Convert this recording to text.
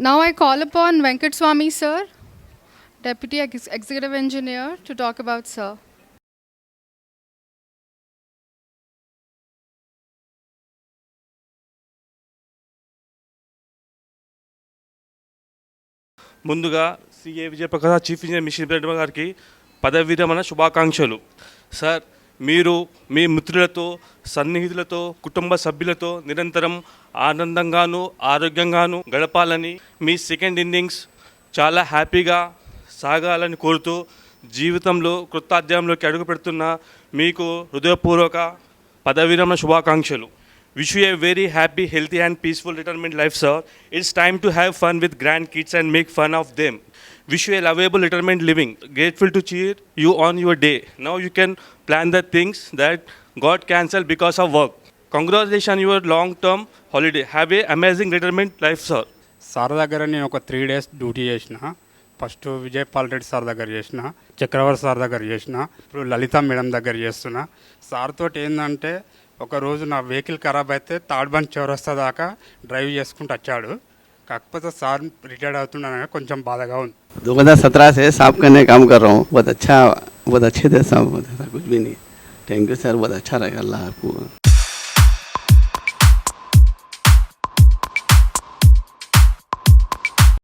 Now I call upon Venkat Swami sir, Deputy Executive Engineer, to talk about sir. ముందుగా CA Vijayaprakash chief engineer mission Reddy గారికి పదవి విరమణ శుభాకాంక్షలు. Sir, మీరు మీ మిత్రులతో, సన్నిహితులతో, కుటుంబ సభ్యులతో నిరంతరం ఆనందంగాను ఆరోగ్యంగాను గడపాలని, మీ సెకండ్ ఇన్నింగ్స్ చాలా హ్యాపీగా సాగాలని కోరుతూ జీవితంలో కొత్త అధ్యాయంలోకి అడుగు పెడుతున్న మీకు హృదయపూర్వక పదవి విరమణ శుభాకాంక్షలు. Wish you a very happy, healthy and peaceful retirement life, sir. It's time to have fun with grandkids and make fun of them. Wish you a lovable retirement living. Grateful to cheer you on your day. Now you can plan the things that got cancelled because of work. Congratulations on your long-term holiday. Have a amazing retirement life, sir. Sir దగ్గర నేను ఒక 3 days duty చేసిన. First Vijaypal Reddy sir దగ్గర చేసిన, చక్రవర్తి sir దగ్గర చేసిన, ఇప్పుడు లలిత madam దగ్గర చేస్తున్నా. సార్ తోటి ఏంటంటే ఒకరోజు నా వెహికల్ ఖరాబ్ అయితే తాడ్బండ్ చౌరస్తా దాకా డ్రైవ్ చేసుకుంటూ వచ్చాడు. కాకపోతే సార్ రిటైర్డ్ అవుతున్నానని కొంచెం బాధగా ఉంది. 2017 से साफ करने का काम कर रहा हूँ. बहुत अच्छे थे सब, ऐसा कुछ भी नहीं. थैंक यू सर, बहुत अच्छा रहेगा. अल्लाह आपको